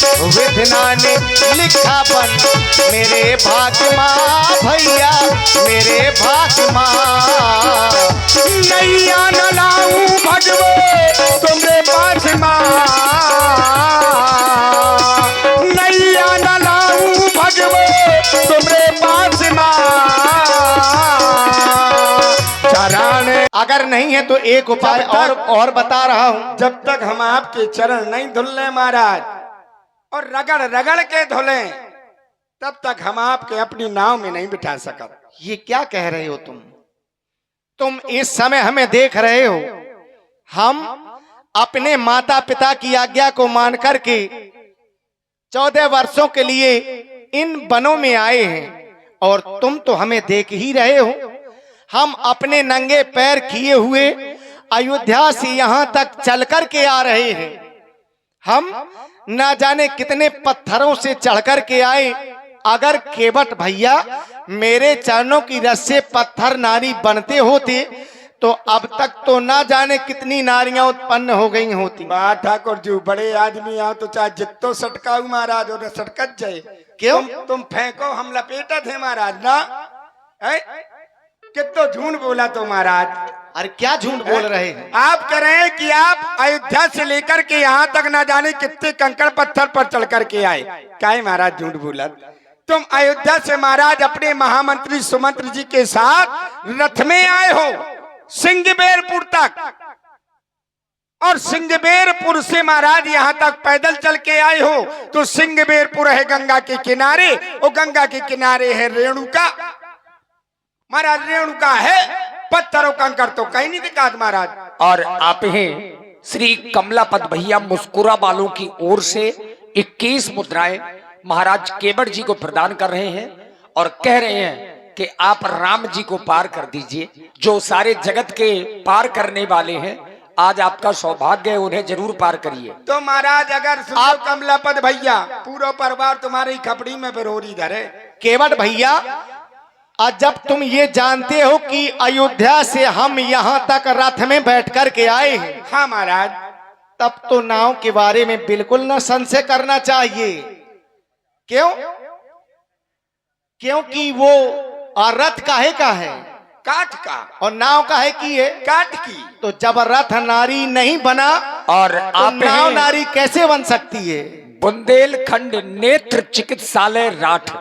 विधना ने लिखापन मेरे भाग्य माँ भैया मेरे भाग्य माँ। नैया न लाऊं भगवे तुमरे पास माँ, नैया न लाऊं भगवे तुमरे पास माँ। चरण अगर नहीं है तो एक उपाय और बता रहा हूं। जब तक हम आपके चरण नहीं धुले महाराज और रगड़ रगड़ के धुले तब तक हम आपके अपनी नाव में नहीं बिठा सकते। ये क्या कह रहे हो तुम इस समय हमें देख रहे हो, हम अपने माता पिता की आज्ञा को मान करके 14 वर्षों के लिए इन वनों में आए हैं और तुम तो हमें देख ही रहे हो। हम अपने नंगे पैर किए हुए अयोध्या से यहाँ तक चल कर के आ रहे हैं। हम ना जाने कितने पत्थरों से चढ़ कर के आए। अगर केवट भैया मेरे चरणों की रस से पत्थर नारी बनते होते तो अब तक तो ना जाने कितनी नारियां उत्पन्न हो गई होती। बात ठाकुर जी बड़े आदमी आओ तो चाहे जितो सटकाऊ महाराज और सटकत जाए। क्यों तुम फेंको हम लपेटा थे महाराज ना कितो झूठ बोला तो महाराज। अरे क्या झूठ बोल रहे हैं आप कह रहे हैं कि आप अयोध्या से लेकर के यहाँ तक ना जाने कितने कंकड़ पत्थर पर चढ़ करके आए। काहे महाराज झूठ बोला? तुम अयोध्या से महाराज अपने महामंत्री सुमंत्र जी के साथ रथ में आए हो सिंगबेरपुर तक और सिंगबेरपुर से महाराज यहाँ तक पैदल चल के आए हो। तो सिंगबेरपुर है गंगा के किनारे और गंगा के किनारे है रेणुका महाराज। रेणुका है पत्थरों कंकड़ तो कहीं नहीं दिखा महाराज। और आप हैं श्री कमलापत भैया मुस्कुरा बालों की ओर से 21 मुद्राएं महाराज केवट जी को प्रदान कर रहे हैं और कह रहे हैं कि आप राम जी को पार कर दीजिए, जो सारे जगत के पार करने वाले हैं। आज आपका सौभाग्य है, उन्हें जरूर पार करिए। तो महाराज अगर आप कमलापत भैया पूरा परिवार तुम्हारी खपड़ी में बिरोरी धरे। केवट भैया आज जब तुम ये जानते हो कि अयोध्या से हम यहाँ तक रथ में बैठ कर के आए हैं, हाँ महाराज, तब तो नाव के बारे में बिल्कुल न संशय करना चाहिए। क्यों? क्योंकि वो रथ काहे का है? काठ का। और नाव काहे की है? काठ की। तो जब रथ नारी नहीं बना और तो आप नाव नारी कैसे बन सकती है? बुंदेलखंड नेत्र चिकित्सालय राठ,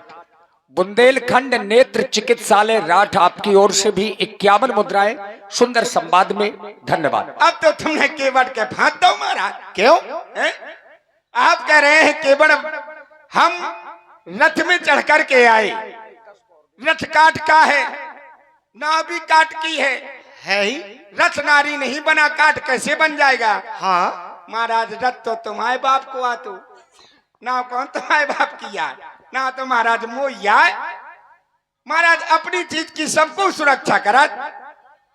बुंदेलखंड नेत्र चिकित्सालय राठ आपकी ओर से भी 51 मुद्राएं सुंदर संवाद में। धन्यवाद। अब तो तुमने केवट के फांद दो महाराज। क्यों? आप कह रहे हैं केवट हम रथ में चढ़ कर के आए, रथ काठ का है, नाव भी काठ की है ही। रथ नारी नहीं बना, काठ कैसे बन जाएगा? हाँ महाराज रथ तो तुम्हारे बाप को आतो, नाव कौन तुम्हारे बाप की यार ना। तो महाराज मोया महाराज अपनी चीज की सबको सुरक्षा करा।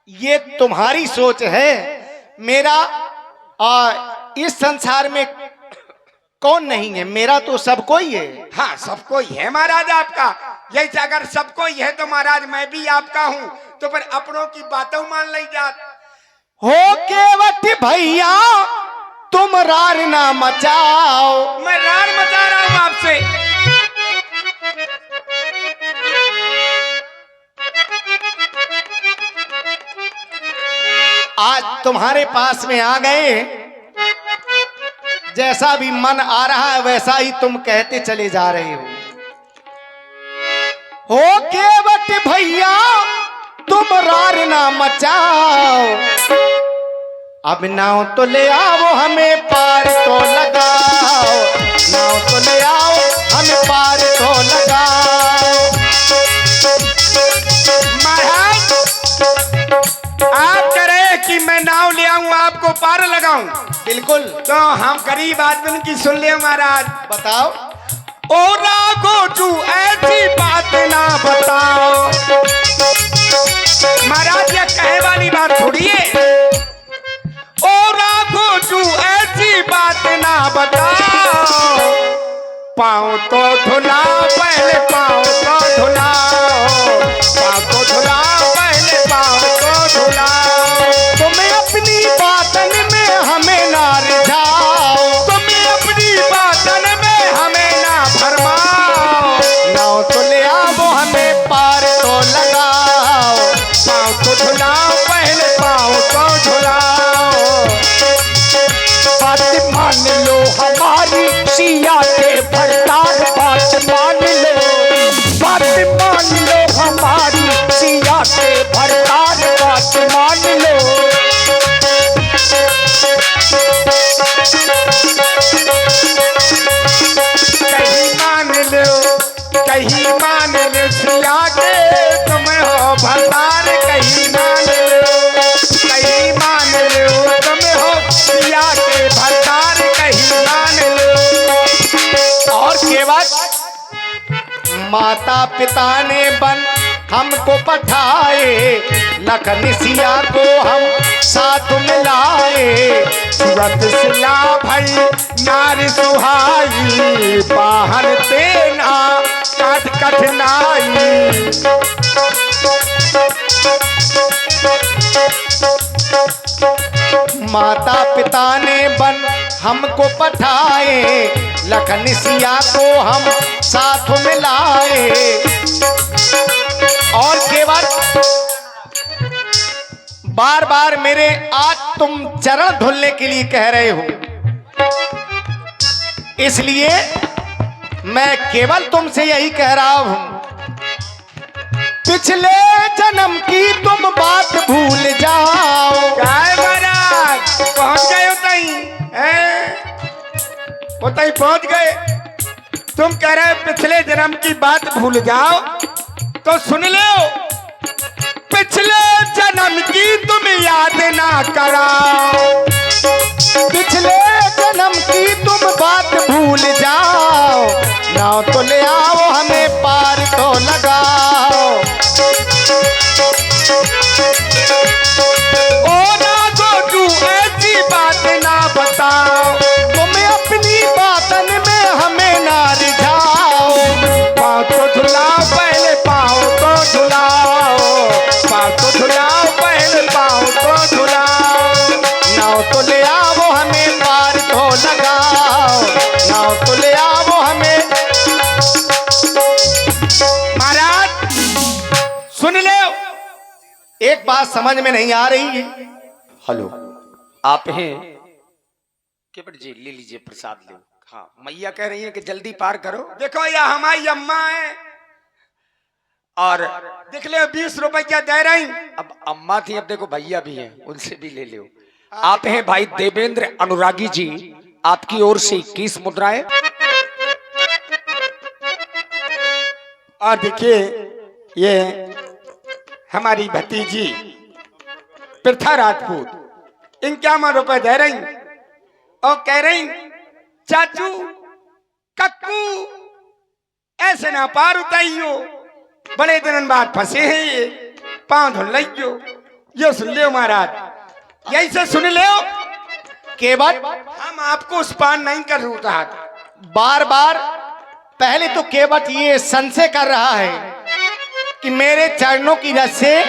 ये तुम्हारी सोच है। मेरा इस संसार में कौन नहीं है? मेरा तो सबको ही है। हाँ सबको ही है महाराज आपका। यही अगर सबको ही है तो महाराज मैं भी आपका हूँ, तो फिर अपनों की बातों मान ली जात हो। केवट भैया तुम रार ना मचाओ। मैं रार मचा रहा हूँ आपसे। आज तुम्हारे पास में आ गए, जैसा भी मन आ रहा है वैसा ही तुम कहते चले जा रहे हो केवट भैया तुम रार ना मचाओ। अब नाव तो ले आओ हमें पार तो लगाओ, नाव तो ले आओ हमें पार तो लगाओ। महाराज आप कह रहे हैं कि मैं नाव ले आऊं आपको पार लगाऊं? बिल्कुल। तो हम गरीब आदमी की सुन ले महाराज। बताओ। ओ राघो तू ऐसी बात ना बताओ। महाराज ये कहे वाली बात थोड़ी है। ओ राघो तू ऐसी बात ना बताओ। पाँव तो धुलाओ पहले, पाँव तो धुलाओ, पाँव तो धुलाओ पहले, पाँव तो धुलाओ। तुम्हें अपनी बातन में हमें ना रिझाओ, तुम्हें अपनी बातन में कहीं मान लो सिया के तुम हो भतार कहीं मान लो, कहीं मान लो तुम हो सिया के भतार कहीं मान लो। और केवट माता पिता ने बन हमको पठाए, लखन सिया को हम साथ मिलाए। सूरत सिला भई नारी सुहाई, बाहर तेना काट कठिनाई। माता पिता ने बन हमको पठाए, लखन सिया को हम साथ मिलाए। और केवल बार बार मेरे आज तुम चरण धुलने के लिए कह रहे हो, इसलिए मैं केवल तुमसे यही कह रहा हूं, पिछले जन्म की तुम बात भूल जाओ। काय महाराज पहुंच गए उतई पहुंच गए। तुम कह रहे पिछले जन्म की बात भूल जाओ, तो सुन लो, पिछले जन्म की तुम याद ना कराओ। पिछले जन्म की तुम बात भूल जाओ, नाव तो ले आओ हमें पार तो लगाओ। ओ ना गोटू ऐसी बात ना बताओ, तुम अपनी बातन में हमें ना रिझाओ। पाँव तो धुलाओ पहले पाँव तो धुलाओ, पाँव तो धुलाओ पहले पाँव तो धुलाओ। नाव तो ले आओ हमें पार तो लगाओ, नाव तो ले आओ हमें। महाराज सुन ले, एक बात समझ में नहीं आ रही है। हेलो, आप हैं केवट जी, ले लीजिए प्रसाद लो। हाँ, मैया कह रही है कि जल्दी पार करो। देखो यह हमारी अम्मा है, और देख ले 20 रुपए क्या दे रही। अब अम्मा थी, अब देखो भैया भी हैं, उनसे भी ले लो। आप हैं भाई देवेंद्र अनुरागी जी, आपकी ओर से 21 मुद्राएं। और देखिए ये हमारी भतीजी प्रथा राजपूत, 51 रुपए दे रही और कह रही चाचू कक्कू ऐसे ना पार उताइयो, बड़े दिन बाद फंसे हैं ये, पांव धुल लियो। ये सुन लियो महाराज, यही से सुन लियो, केवट हम आपको उस पार नहीं कर रहा था। बार बार पहले तो केवट ये संशय कर रहा है कि मेरे चरणों की रस से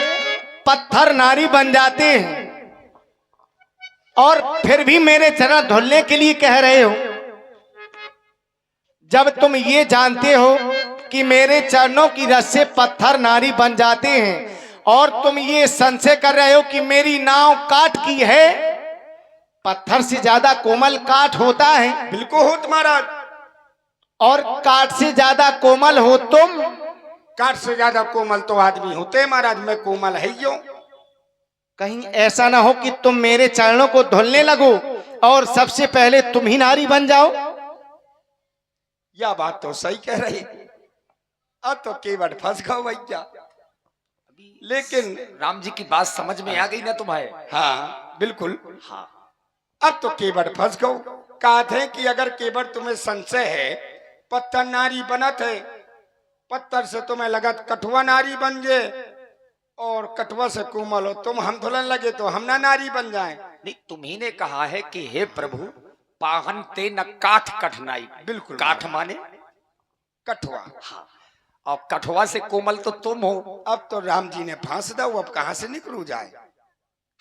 पत्थर नारी बन जाते हैं, और फिर भी मेरे चरण धुलने के लिए कह रहे हो। जब तुम ये जानते हो कि मेरे चरणों की रस से पत्थर नारी बन जाते हैं, और तुम ये संशय कर रहे हो कि मेरी नाव काठ की है, पत्थर से ज्यादा कोमल काठ होता है। बिल्कुल हो तुम्हारा, और काठ से ज्यादा कोमल हो तुम। काठ से ज्यादा कोमल तो आदमी होते महाराज, मैं कोमल है यो। कहीं ऐसा ना हो कि तुम मेरे चरणों को धुलने लगो और सबसे पहले तुम ही नारी बन जाओ। यह बात तो सही कह रही, अब तो केवट फंस गए भैया। लेकिन राम जी की बात समझ में आ गई ना तुम्हारे? हाँ बिल्कुल, हाँ, अब तो केवट फंस गए। कहा थे कि अगर केवट तुम्हें संशय है, पत्थर नारी बनत है, पत्थर से तुम्हें लगत कठुआ नारी बन जाए, और कठुआ से कोमल हो तुम, हम धुलन लगे तो हम ना नारी बन जाएं। नहीं, तुम्ही ने कहा है कि हे प्रभु पाहन ते न काठ कठनाई। बिल्कुल, काठ माने कठुआ। हाँ, और कठुआ से कोमल तो तुम हो। अब तो राम जी ने फांस दो, अब कहां से निकलू जाए।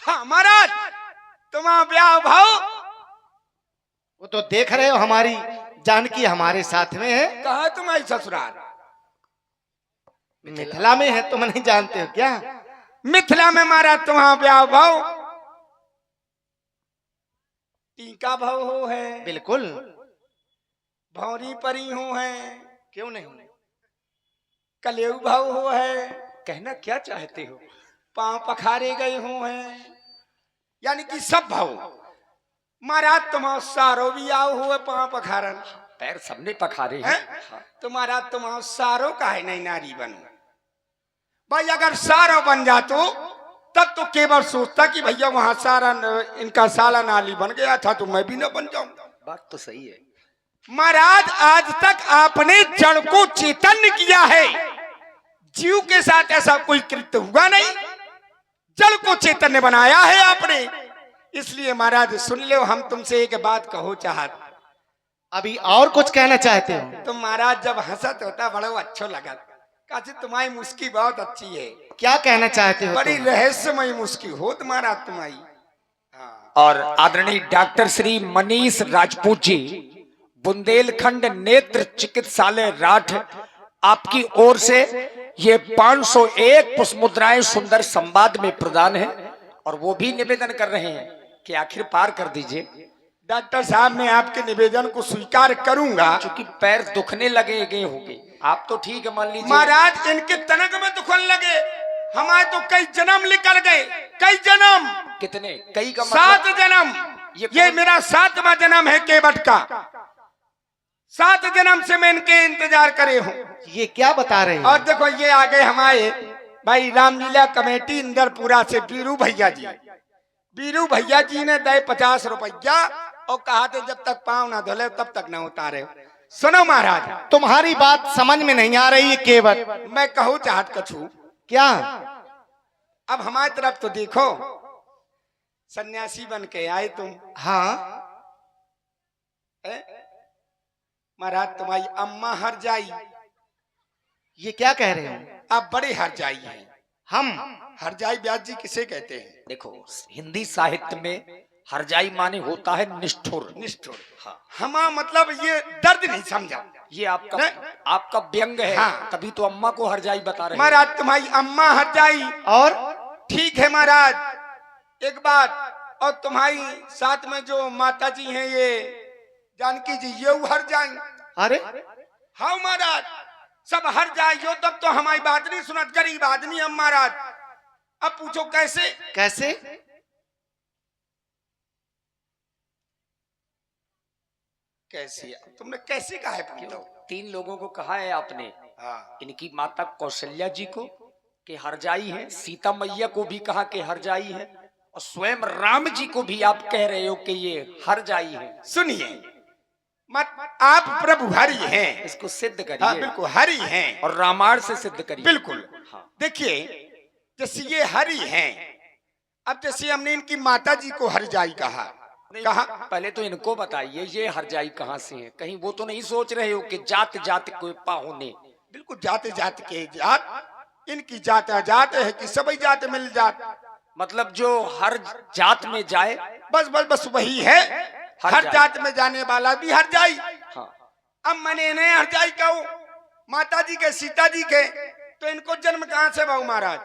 हाँ महाराज, तुम्हारा ब्याह भाव वो तो देख रहे हो, हमारी जानकी हमारे साथ में है। कहा तुम्हारी ससुराल? मिथिला में है, तुम नहीं जानते हो क्या? मिथिला में मारा तुम्हारा ब्याह भाव टीका भाव हो है, बिल्कुल, भौरी परी हो है, क्यों नहीं? कलेऊ भाव हो है, कहना क्या चाहते हो? पांव पखारे गए हो हैं, यानी कि सब भाव। महाराज तुम्हारा सारो भी आओ हुए पांव पखारन। पैर सबने पखारे हैं? हैं। हाँ। तो महाराज तुम सारो का है नहीं नारी बनो भाई। अगर सारो बन जातो तब तो केवल सोचता कि भैया वहां सारा इनका साला नाली बन गया था तो मैं भी ना बन जाऊं। बात तो सही है महाराज आज तक आपने जड़ को चैतन्य किया है, जीव के साथ ऐसा कोई कृत्य हुआ नहीं। जड़ को चैतन्य बनाया है आपने। इसलिए महाराज सुन लो, हम तुमसे एक बात कहो चाहत। अभी और कुछ कहना चाहते हो? तुम महाराज जब हंसत होता बड़ो अच्छो लगा। काशी तुम्हारी मुस्की बहुत अच्छी है। क्या कहना चाहते हो? बड़ी तुम? रहस्यमय मुस्की हो तुम्हारा तुम्हारी। हाँ। और आदरणीय डॉक्टर श्री मनीष राजपूत जी, बुंदेलखंड नेत्र चिकित्सालय राठ, आपकी ओर से ये 501 पुष्प मुद्राएं सुंदर संवाद में प्रदान है। और वो भी निवेदन कर रहे हैं कि आखिर पार कर दीजिए। डॉक्टर साहब मैं आपके निवेदन को स्वीकार करूंगा। क्योंकि पैर दुखने लगे गए होंगे। आप तो ठीक है मान लीजिए। महाराज इनके तनक में दुखन लगे, हमारे तो कई जन्म निकल गए। कई जन्म, कितने? कई का 7 जन्म। ये मेरा 7वां जन्म है केवट का। 7 जन्म से मैं इनके इंतजार करे हूँ। ये क्या बता रहे हैं? और देखो ये आ गए हमारे भाई रामलीला कमेटी इंदरपुरा से बीरू भैया जी। बीरू भैया जी ने दे 50 रुपया और कहा थे जब तक पाँव ना धोले तब तक ना उतारे। सुनो महाराज, तुम्हारी बात समझ में नहीं आ रही है केवट। मैं कहूँ चाहत कछू क्या? अब हमारी तरफ तो देखो, सन्यासी बन के आए तुम। हाँ। महाराज तुम्हारी अम्मा हर जाई। ये क्या कह रहे हो? आप बड़े हर जाई हैं। हम हरजाई ब्याज जी किसे कहते हैं? देखो, हिंदी साहित्य में हरजाई माने होता है निष्ठुर। निष्ठुर। हाँ। हमा मतलब ये दर्द नहीं समझा। ये आपका व्यंग है। हाँ। तभी तो अम्मा को हरजाई बता रहे हैं। महाराज तुम्हारी अम्मा हरजाई। और ठीक है महाराज, एक बात और तुम्हारी साथ में जो माता जी हैं ये जानकी जी, ये हर जाए। अरे हाँ महाराज, सब हर जाए यो। तब तो हमारी बात नहीं सुनत, गरीब आदमी हम महाराज। अब पूछो कैसे? कैसे? कैसे? तुमने कैसे कहा है? पूछो। 3 लोगों को कहा है आपने। हाँ। इनकी माता कौशल्या जी को कि हरजाई है, सीता मैया को भी कहा कि हरजाई है, और स्वयं राम जी को भी आप कह रहे हो कि ये हरजाई है। सुनिए, मत आप प्रभु हरि हैं। इसको सिद्ध करिए। हाँ बिल्कुल हरि हैं। और रामायण से सिद्ध करिए। बिल्कुल। हाँ। देखिए जैसे ये हरि हैं, अब जैसे हमने इनकी माता जी को हरजाई कहा, पहले तो इनको बताइए ये हरजाई कहाँ से है। कहीं वो तो नहीं सोच रहे हो कि जात जात कोई पाहुने। बिल्कुल जाते जात के जात, इनकी जात अजात है कि सभी जात मिल जात। मतलब जो हर जात में जाए, बस बस बस वही है। हर जात में जाने वाला भी हरजाई। हाँ। अब मैंने इन्हें हरजाई कहूं, माता जी के सीता जी के, तो इनको जन्म कहाँ से भाऊ महाराज?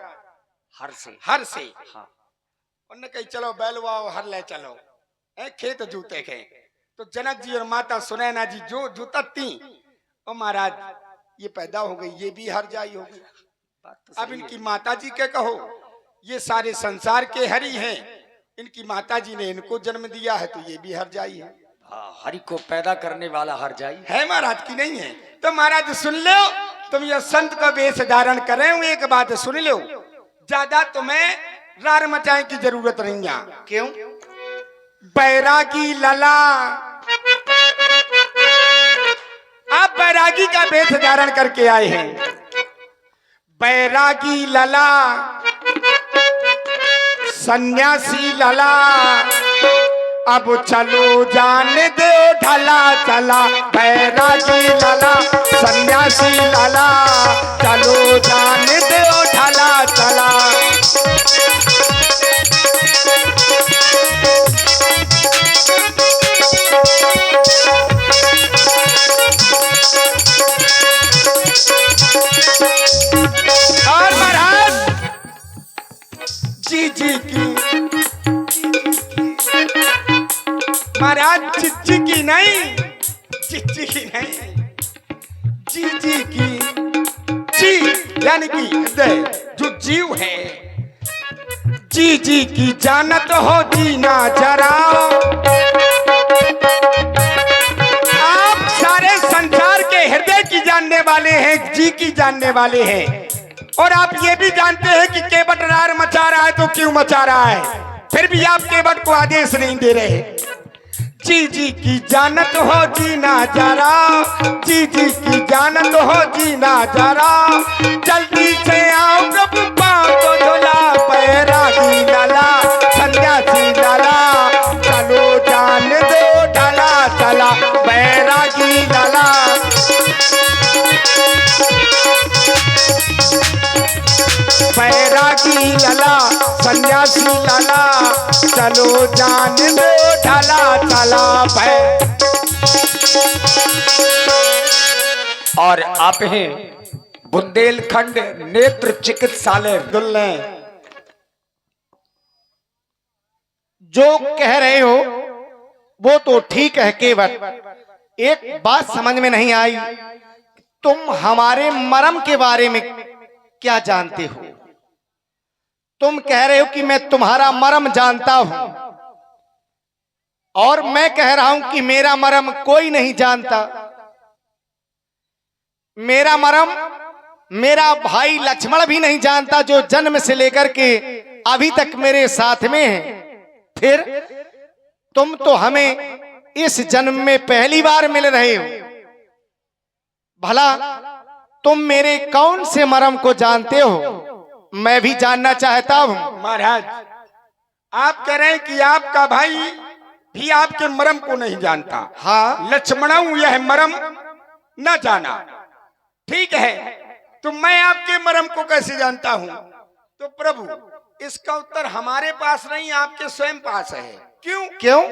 हर से। हर से। हाँ। उन्होंने कही चलो बैलवाओ हर ले चलो, खेत जूते के। तो जनक जी और माता सुनैना जी जो जूतती, और महाराज ये पैदा हो गई, ये भी हर जाई हो गई। तो अब इनकी माता जी के कहो, ये सारे संसार के हरि हैं, इनकी माता जी ने इनको जन्म दिया है, तो ये भी हर जाई है। हरि को पैदा करने वाला हरजाई है महाराज की नहीं है? तो महाराज सुन लो, तुम ये संत का वेश धारण कर रहे हो, एक बात सुन लो, ज्यादा तुम्हें रार मचाने की जरूरत नहीं है। क्यों? बैरागी लला, आप बैरागी का वेश धारण करके आए हैं। बैरागी लला, सन्यासी लला, अब चलो जान दो ढला चला। बैरागी लला, सन्यासी लला, चलो जान दो ढला चला। और महाराज जी की महाराज चिच्ची की नहीं, चिच्ची की नहीं, जी की। जी यानी कि जो जीव है, जी की जानत हो जीना जराओ। आप सारे जानने वाले हैं, जी की जानने वाले हैं। और आप ये भी जानते हैं कि केवट रार मचा रहा है तो क्यों मचा रहा है, फिर भी आप केवट को आदेश नहीं दे रहे। जी जी की जानत हो जीना जरा, जी जी की जानत हो जीना जरा, जल्दी से आओ प्रभु पाँव तो झोला, बैरागी लाला सन्यासी लाला, चलो जान दो ढाला चला, बैरागी लाला। बैरागी लाला सन्यासी लाला, चलो जान दो ढाला चला भै। और आप हैं बुंदेलखंड नेत्र चिकित्सालय दुल्ले जो कह रहे हो वो तो ठीक है केवट, एक बात समझ में नहीं आई, तुम हमारे मरम के बारे में क्या जानते हो? तुम कह रहे हो कि मैं तुम्हारा मरम जानता हूं, और मैं कह रहा हूं कि मेरा मरम कोई नहीं जानता। मेरा मरम मेरा भाई लक्ष्मण भी नहीं जानता, जो जन्म से लेकर के अभी तक मेरे साथ में है। फिर तुम तो हमें इस जन्म में पहली बार मिल रहे हो। भला तुम मेरे कौन से मरम को जानते हो, मैं भी जानना चाहता हूं। महाराज, आप कह रहे हैं कि आपका भाई भी आपके मरम को नहीं जानता। हाँ, लक्ष्मणऊ यह मरम न जाना, ठीक है, तो मैं आपके मरम को कैसे जानता हूं? तो प्रभु, इसका उत्तर हमारे पास नहीं, आपके स्वयं पास है। क्यों क्यों?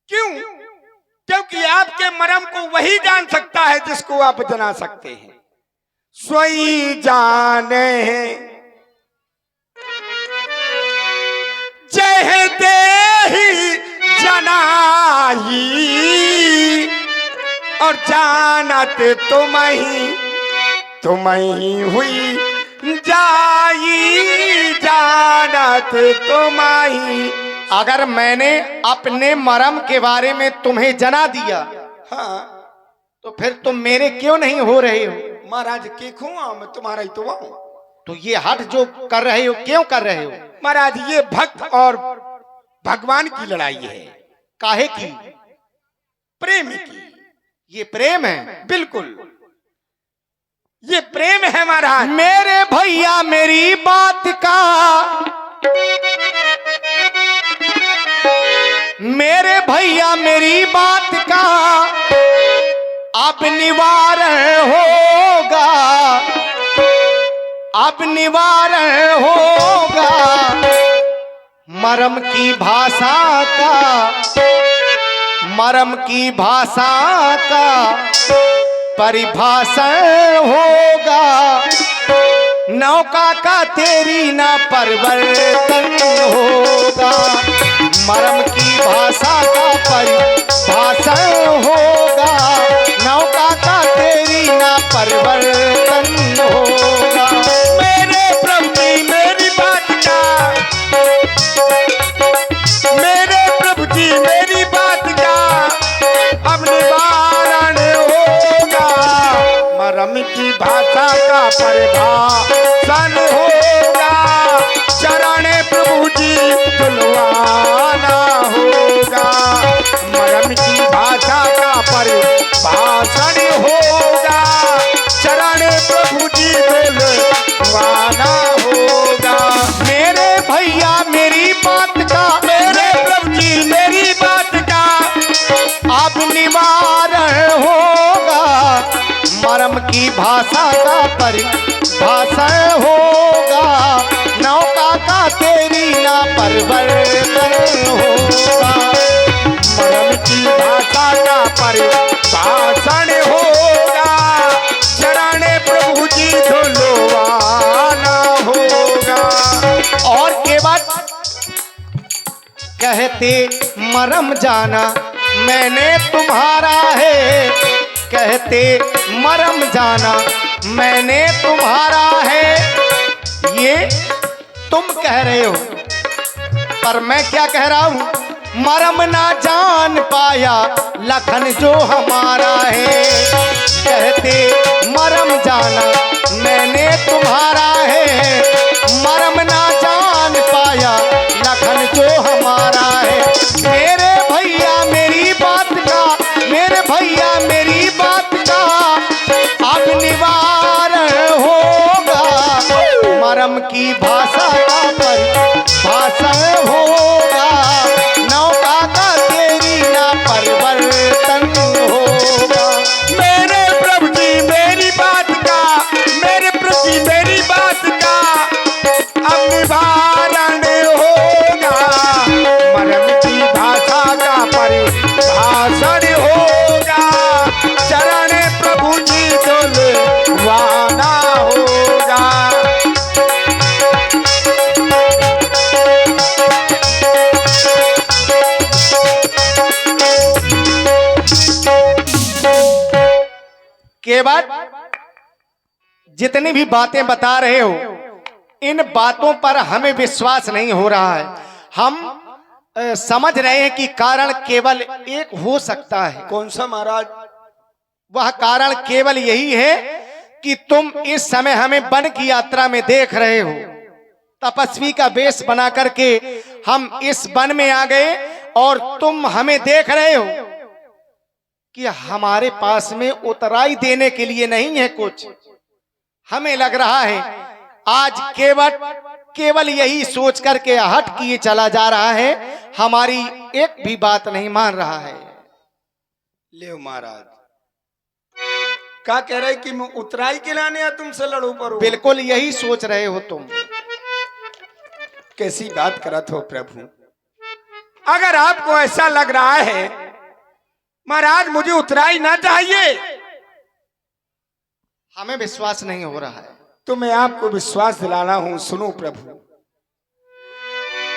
क्यों? क्योंकि आपके मरम को वही जान सकता है जिसको आप जना सकते हैं। स्वयं जाने जय देहि जनाई, और जानत तुम ही हुई जाई, जानत तुम ही। अगर मैंने अपने मरम के बारे में तुम्हें जना दिया, हाँ, तो फिर तुम मेरे क्यों नहीं हो रहे हो? महाराज के खुआ मैं तुम्हारा ही तो हूं। तो ये हट जो कर रहे हो, क्यों कर रहे हो? महाराज, ये भक्त और भगवान की लड़ाई है। काहे की? प्रेम की। ये प्रेम है? बिल्कुल, ये प्रेम है महाराज। मेरे भैया मेरी बात का, मेरे भैया मेरी बात का अब निवारण होगा, अब निवारण होगा। मरम की भाषा का, मरम की भाषा का परिभाषण होगा। नौका का तेरी ना परिवर्तन होगा, मरम की भाषा का परिभाषण होगा। नौका का तेरी ना परिवर्तन होगा। मेरे प्रभु जी मेरी बात का, मेरे प्रभु जी मेरी बात का अब निवारण होगा। मरम की भाषा का परिभाषण होगा। चरण प्रभु जी तुलवाना होगा। मरम की भाषा का परिभाषण होगा। चरण प्रभु जी तुलवाना होगा। मेरे भैया मेरी बात का, मेरे प्रभु जी मेरी बात का अब निवारण होगा। मरम की भाषा का परिभाषण होगा। नौका का तेरी ना परिवर्तन होगा। मरम की भाषा का परिभाषण होगा। चरण प्रभु जी धुलवाना होगा। और केवट कहते मरम जाना मैंने तुम्हारा है, कहते मरम जाना मैंने तुम्हारा है। ये तुम कह रहे हो, पर मैं क्या कह रहा हूं? मरम ना जान पाया लखन जो हमारा है, कहते की बात का अब निवारण होगा, मरम की भाषा का परिभाषण होगा, नौका का तेरी ना परिवर्तन होगा। मेरे प्रभु जी मेरी बात का, मेरे प्रभु जी मेरी बात का अब निवारण होगा, मरम की भाषा का परिभाषण होगा, चरण प्रभु जी डोलवाना होगा। केवल जितनी भी बातें बता रहे हो, इन बातों पर हमें विश्वास नहीं हो रहा है। हम समझ रहे हैं कि कारण केवल एक हो सकता है। कौन सा महाराज? वह कारण केवल यही है कि तुम इस समय हमें वन की यात्रा में देख रहे हो। तपस्वी का वेश बना करके हम इस वन में आ गए और तुम हमें देख रहे हो कि हमारे पास में उतराई देने के लिए नहीं है कुछ। हमें लग रहा है आज केवल यही सोच करके हट किए चला जा रहा है, हमारी एक भी बात नहीं मान रहा है। ले महाराज क्या कह रहे कि मैं उतराई के लाने या तुमसे लड़ू पड़ू? बिल्कुल यही सोच रहे हो तुम। कैसी बात करत हो प्रभु? अगर आपको ऐसा लग रहा है महाराज मुझे उतराई ना चाहिए, हमें विश्वास नहीं हो रहा है, तो मैं आपको विश्वास दिलाना हूं। सुनो प्रभु,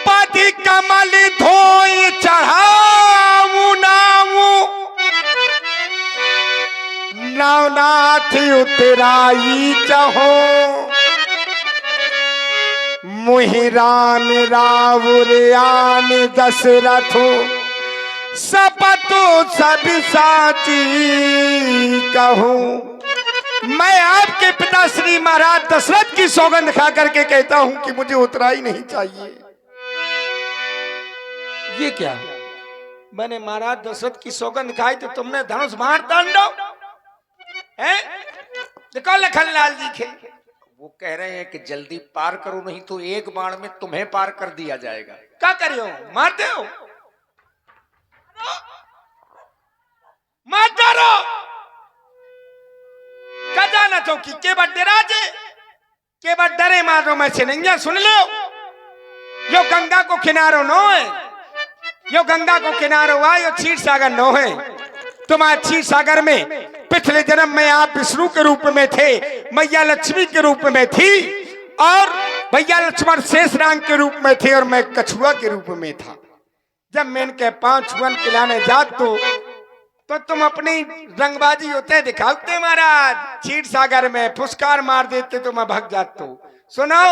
पति कमल धोई चढ़ाऊ नाऊ, नवनाथ उतराई चहो, मुहिरान रावुर आन दशरथो, सपतो सब साची कहूं। मैं आपके पिता श्री महाराज दशरथ की सौगंध खा करके कहता हूं कि मुझे उतराई नहीं चाहिए। ये क्या? मैंने महाराज दशरथ की सौगंध खाई तो तुमने धनुष बाण तांडव है? देखो लखनलाल जी के वो कह रहे हैं कि जल्दी पार करो, नहीं तो एक बाण में तुम्हें पार कर दिया जाएगा। क्या करियो? मारते हो? मार डालो। क्या जाना चौकी के बड्डे राजे के बड्डरे मारो में से नहीं। सुन लो, यो गंगा को किनारो नो है, यो गंगा को किनारो हुआ, यो क्षीर सागर नो है। तुम्हारे क्षीर सागर में पिछले जन्म में आप विष्णु के रूप में थे, मैया लक्ष्मी के रूप में थी, और भैया लक्ष्मण शेष नाग के रूप में थे, और मैं कछुआ के रूप में था। जब मैं इनके 5 छुअन खिलाने जात तो तुम अपनी रंगबाजी होते दिखाते महाराज। क्षीर सागर में फुसकार मार देते तो मैं भाग जाता। सुनो,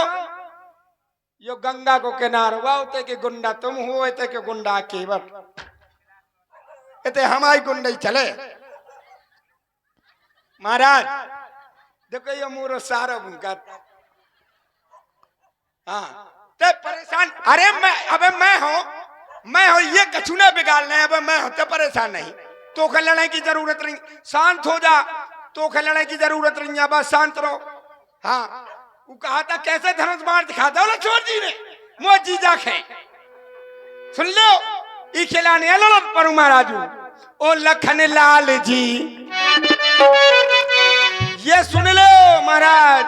यो गंगा को किनार हुआ होते कि गुंडा तुम हो, होते कि गुंडा केवल इतने हमारी गुंडा ही चले। महाराज देखो ये मूरो सारा उनका, हाँ ते परेशान। अरे मैं हूं ये कछुना बिगाड़ना है। अब मैं होते परेशान नहीं, तो लड़ने की जरूरत नहीं। शांत हो जा, तो लड़ने की जरूरत नहीं है, बस शांत रहो। हाँ वो कहा था कैसे धनुष बाण दिखा दो लक्ष्मण जी ने, मोह जीजा खे। सुन लो, ई खिलाने लड़ो पर महाराजू। ओ लखन लाल जी ये सुन लो महाराज,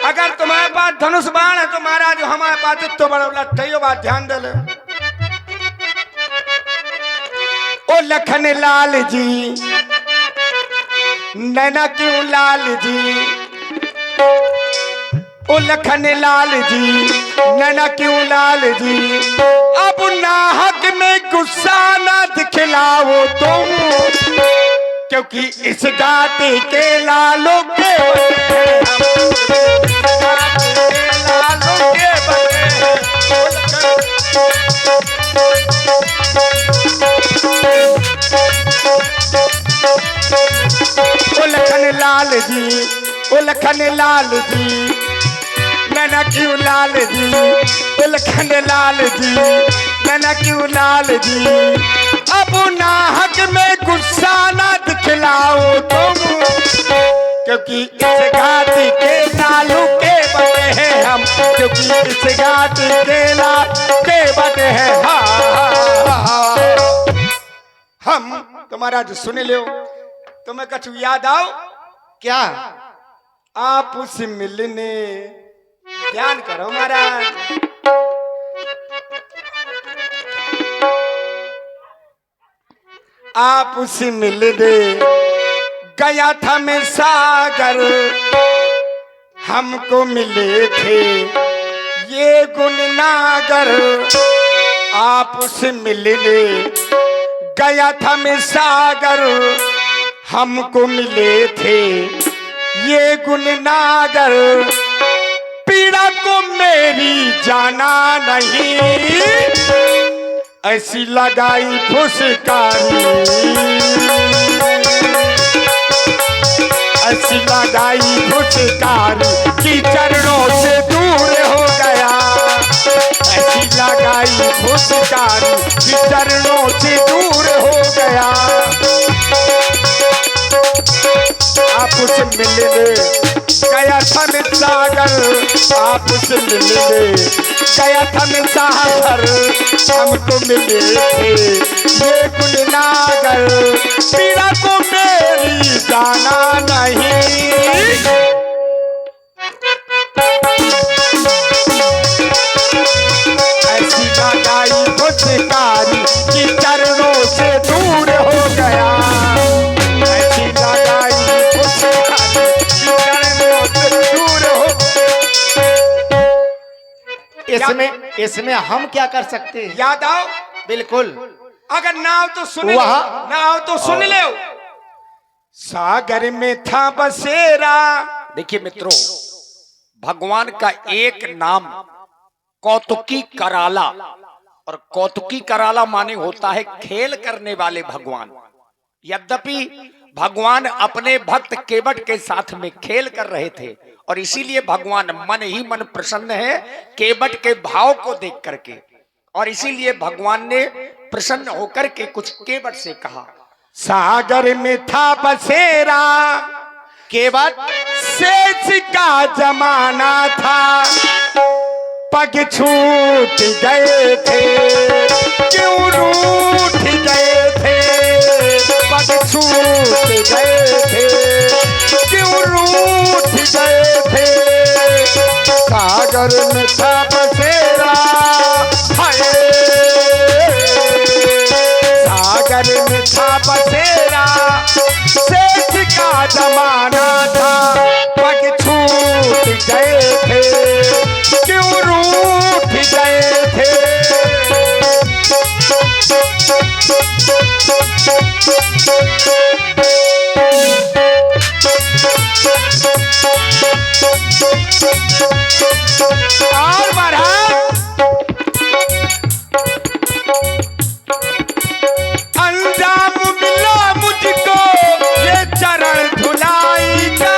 अगर तुम्हारे पास धनुष बाण है तो महाराज हमारे पास तो बड़ा लट्ठे, बात ध्यान दे लो। ओ लखन लाल जी नैना क्यों लाल जी, ओ लखन लाल जी नैना क्यों लाल जी, अब नाहक में गुस्सा ना दिखलाओ तुम, क्योंकि इस गाते के लालों के ओ लखन लाल जी, ओ लखन लाल जी नैना क्यों लाल जी, ओ लखन लाल जी नैना क्यों लाल जी, अब नाहक में गुस्सा ना दिखलाओ तुम, क्योंकि इस घाटी के लालू के बने हैं हम, क्योंकि इस घाटी के लालू के बने हैं हम। तुम्हारा जो सुन लो, तुम्हें कछु याद आओ क्या? आप उस मिलने, ध्यान करो महाराज। आप उस मिलने गया था मैं सागर, हमको मिले थे ये गुणनागर। आप उस मिलने गया था मैं सागर, हमको मिले थे ये गुणनागर। पीड़ा को मेरी जाना नहीं, ऐसी लगाई फुसकारी, ऐसी लगाई फुसकारी कि चरणों से दूर हो गया। ऐसी लगाई फुसकारी कि चरणों से दूर हो गया। आप उसे मिलने गया था मैं सागर, आप उसे मिलने गया था मैं सागर, हमको मिले थे ये गुणनागर। पीड़ा को मेरी जाना नहीं, ऐसी लगाई फुसकारी कि चरणों से दूर हो गया। ऐसी लगाई फुसकारी कि चरणों से दूर हो। इसमें हम क्या कर सकते हैं? याद आओ? बिल्कुल। अगर नाव तो सुन लो, वहाँ- नाव तो सुन लो। सागर में था बसेरा। देखिए मित्रों, भगवान का एक नाम कौतुकी कराला, और कौतुकी कराला माने होता है खेल करने वाले भगवान। यद्यपि भगवान अपने भक्त केवट के साथ में खेल कर रहे थे, और इसीलिए भगवान मन ही मन प्रसन्न है केवट के भाव को देख करके, और इसीलिए भगवान ने प्रसन्न होकर के कुछ केवट से कहा। सागर में था बसेरा, केवट सेज का जमाना था। पग छूट गए थे, क्यों रूठ गए थे। पग छूट गए थे, क्यों रूठ गए थे। सागर में था बसेरा, हाय सागर में था बसेरा। सेठ का जमाना था, पग छूट गए थे, क्यों रूठ गए थे। और बढ़ा अंजाम मिला मुझको ये चरण धुलाई का।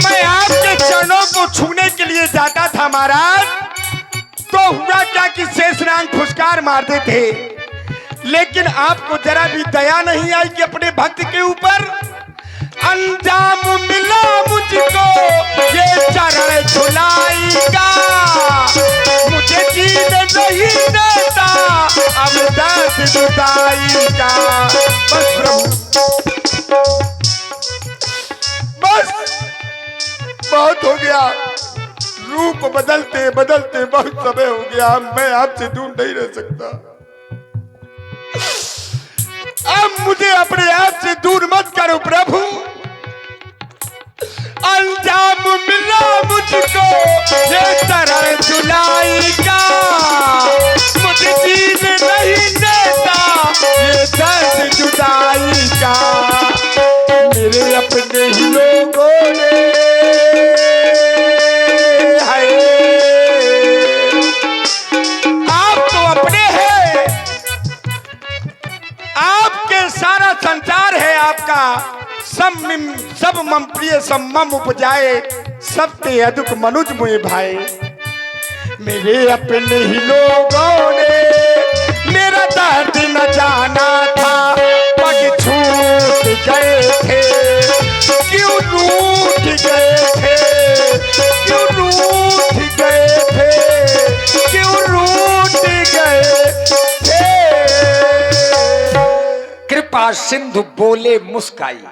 मैं आपके चरणों को छूने के लिए जाता था महाराज, तो हुआ क्या कि शेषनाग फुसकार मारते थे, लेकिन आपको जरा भी दया नहीं आई कि अपने भक्त के ऊपर। अंजाम मिला मुझको ये चरण धुलाई का, मुझे जीने नहीं देता अब दर्द जुदाई का। बस प्रभु, बस बहुत हो गया। रूप बदलते बदलते बहुत समय हो गया, मैं आपसे दूर नहीं रह सकता। अब मुझे अपने आप से दूर मत करो प्रभु। अंजाम मिला मुझको ये चरण जुलाई का, मुझे जीने नहीं देता ये दर्द जुदाई का। मेरे अपने ही लोगों ने हाय, आप तो अपने हैं, आपके सारा संसार है आपका। सब मम प्रिय सब मम उपजाए, सब ते अदुक मनुज मुए भाई। मेरे अपने ही लोगों ने मेरा दर्द न जाना था, पग छूट गए थे, क्यों रूठ गए थे, क्यों रूठ गए थे, क्यों रूठ गए थे। कृपा सिंधु बोले मुस्काई,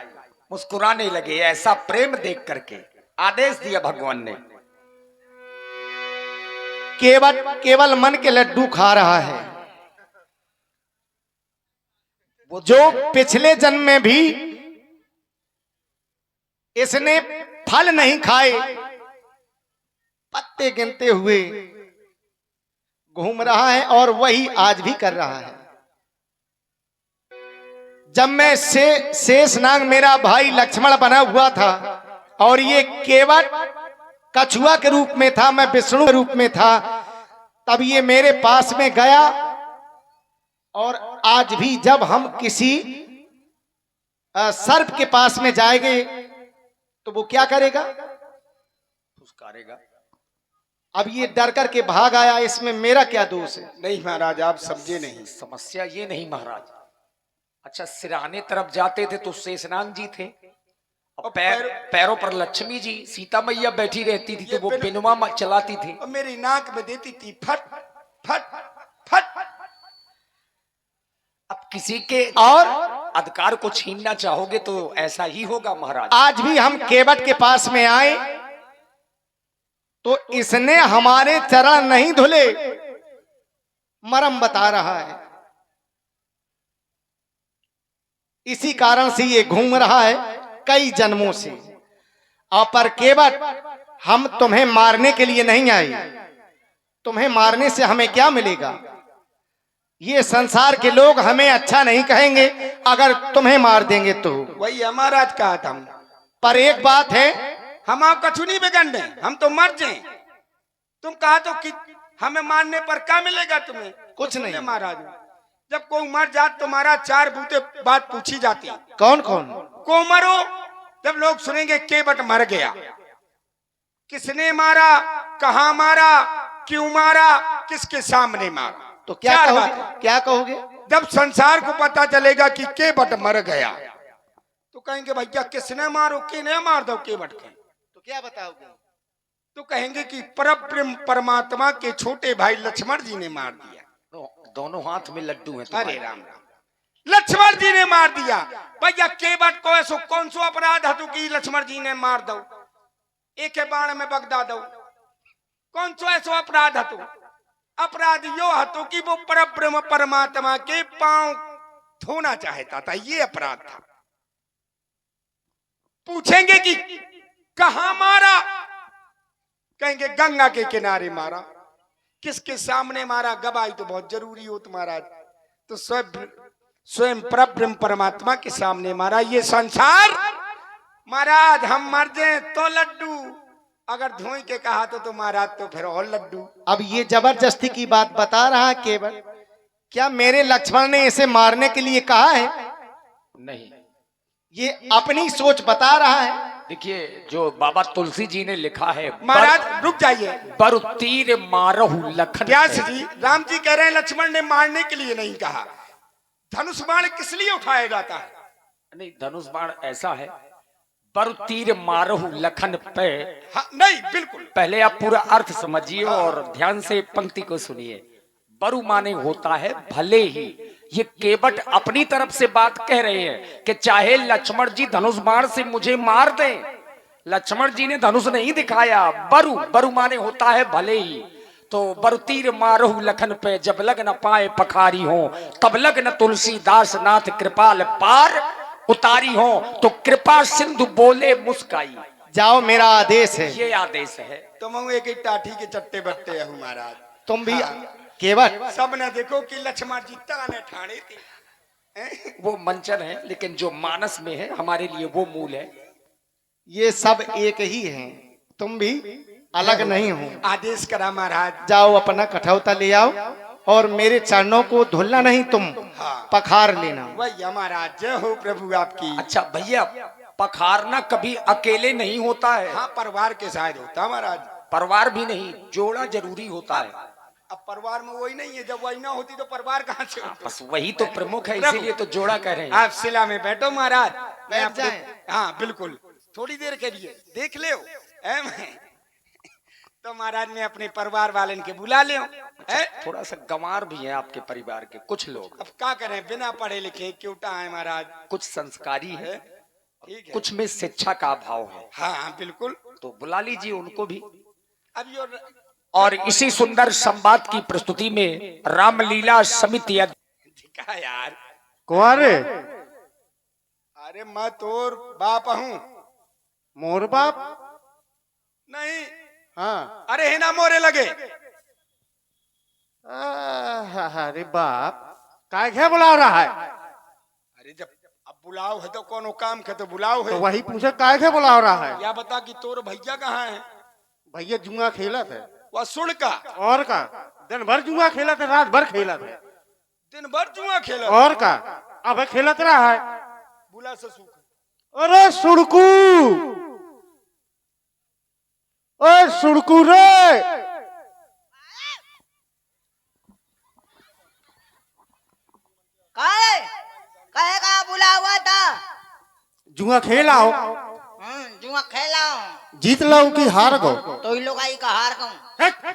मुस्कुराने लगे। ऐसा प्रेम देख करके आदेश दिया भगवान ने। केवल मन के लड्डू खा रहा है, जो पिछले जन्म में भी इसने फल नहीं खाए, पत्ते गिनते हुए घूम रहा है और वही आज भी कर रहा है। जब मैं शेषनाग मेरा भाई लक्ष्मण बना हुआ था और ये केवट कछुआ के रूप में था, मैं विष्णु के रूप में था, तब ये मेरे पास में गया। और आज भी जब हम किसी सर्प के पास में जाएंगे तो वो क्या करेगा? फुसकारेगा। अब ये डर करके भाग आया, इसमें मेरा क्या दोष है? नहीं महाराज, आप समझे नहीं। समस्या ये नहीं महाराज। अच्छा, सिराने तरफ जाते थे तो शेषनाग जी थे, और पैरों पर लक्ष्मी जी सीता मैया बैठी रहती थी, तो वो बिनुआ चलाती थी और मेरी नाक में देती थी फट फट फट। अब किसी के और अधिकार को छीनना चाहोगे तो ऐसा ही होगा महाराज। आज भी हम केवट के पास में आए तो इसने हमारे चरण नहीं धुले, मरम बता रहा है। इसी कारण से ये घूम रहा है कई जन्मों से। पर केवट, हम तुम्हें मारने के लिए नहीं आए। तुम्हें मारने से हमें क्या मिलेगा? ये संसार के लोग हमें अच्छा नहीं कहेंगे अगर तुम्हें मार देंगे तो। वही हमारा कहा था। पर एक बात है, हम आप कछु नहीं बिगड़ने, हम तो मर जाएं। तुम कहा तो कि हमें मारने पर क्या मिलेगा तुम्हें? कुछ नहीं महाराज। जब कोई मर जात तो महाराज चार बूते बात पूछी जाती। कौन कौन? को मरो, जब लोग सुनेंगे केवट मर गया, किसने मारा, कहां मारा, क्यों मारा, किसके सामने मारा, तो क्या कहोगे? क्या कहोगे? जब संसार को पता चलेगा कि केवट मर गया तो कहेंगे भैया किसने मारो, किने मार दो केवट के, तो क्या बताओगे? तो कहेंगे कि परब्रह्म परमात्मा के छोटे भाई लक्ष्मण जी ने मार दिया। दोनों हाथ में लड्डू हैं। अरे राम राम, लक्ष्मण जी ने मार दिया। भैया केवट को ऐसो कौन सो अपराध हतु कि लक्ष्मण जी ने मार दो, एक बाण में बगदा दो, कौन सो ऐसो अपराध हतु? अपराध यो हतु कि वो परब्रह्म परमात्मा के पांव धोना चाहता था, ये अपराध था। पूछेंगे कि कहां मारा, कहेंगे गंगा के किनारे मारा। किसके सामने मारा? गवाही तो बहुत जरूरी हो तुम्हारा, तो स्वयं परब्रह्म परमात्मा के सामने मारा। ये संसार महाराज, हम मर जाए तो लड्डू, अगर धोई के कहा तो महाराज तो फिर और लड्डू। अब ये जबरदस्ती की बात बता रहा है केवट। क्या मेरे लक्ष्मण ने इसे मारने के लिए कहा है? नहीं, ये अपनी सोच बता रहा है। देखिए, जो बाबा तुलसी जी ने लिखा है, महाराज रुक जाइए। बरु तीर मारहु लखन। व्यास जी, राम जी कह रहे हैं लक्ष्मण ने मारने के लिए नहीं कहा। धनुष बाण किस लिए उठाया जाता है? नहीं, धनुष बाण ऐसा है, बरु तीर मारहु लखन पे। हाँ, नहीं बिल्कुल। पहले आप पूरा अर्थ समझिए और ध्यान से पंक्ति को सुनिए। बरु माने होता है भले ही। ये केवट अपनी तरफ से बात कह रहे हैं कि चाहे लक्ष्मण जी धनुष बाण से मुझे मार दें, लक्ष्मण जी ने धनुष नहीं दिखाया। बरु, बरु माने होता है भले ही। तो बरु तीर मारहु लखन पे, जब लग न पाए पखारी हो, तब लग न तुलसीदास नाथ कृपाल पार उतारी हो। तो कृपा सिंधु बोले मुस्काई। जाओ, मेरा आदेश है। ये आदेश है। तुम एक ही टाठी के चट्टे बट्टे है महाराज। तुम भी केवट, सब ने देखो कि लक्ष्मण जी ताने ठाणे थे। वो मंचन है, लेकिन जो मानस में है हमारे लिए वो मूल है। ये सब एक ही हैं, तुम भी अलग नहीं हो। आदेश करा महाराज। जाओ, अपना कठौता ले आओ और मेरे चरणों को धुलना नहीं, तुम पखार लेना। वही हमारा जय हो प्रभु आपकी। अच्छा भैया, पखारना कभी अकेले नहीं होता है। हाँ, परिवार के साथ होता महाराज। परिवार भी नहीं, जोड़ा जरूरी होता है। अब परिवार में वही नहीं है, जब वही ना होती तो परिवार कहाँ से होता? बस वही तो प्रमुख है, इसीलिए तो जोड़ा कह रहे हैं। आप शिला में बैठो महाराज, मैं बैठ अपने जाएं। हाँ बिल्कुल, थोड़ी देर के लिए देख ले तो महाराज मैं अपने परिवार वालन के बुला ले। थोड़ा सा गंवार भी है आपके परिवार के कुछ लोग, अब क्या करें, बिना पढ़े लिखे क्यूटा है महाराज। कुछ संस्कारी है, ठीक है, कुछ में शिक्षा का अभाव है, हाँ हाँ बिल्कुल। तो बुला लीजिए उनको भी। अब यो और इसी सुंदर संवाद की प्रस्तुति में रामलीला समिति दिखा यार, कुंवारे अरे मैं तोर बाप हूँ। मोर बाप नहीं, हाँ अरे है ना मोरे लगे। अरे बाप काय क्या बुला रहा है? अरे जब अब बुलाओ है तो कोनो काम के तो बुलाओ है। तो वही पूछे काय क्या बुला रहा है? या बता कि तोर भैया कहाँ है? भैया जुआ खेला थे। वह सुन का और का दिन भर जुआ खेला थे, रात भर खेला थे। दिन भर जुआ खेला और का अब खेलत रहा है। बुला से सूख। अरे सुड़कू, ओए सुड़कू रे, काहे काहे का बुला हुआ था? जुआ खेलाओ, जुआ खेला जीत लो कि हार गो? तो इन लोग आई का हार कहूं। हट,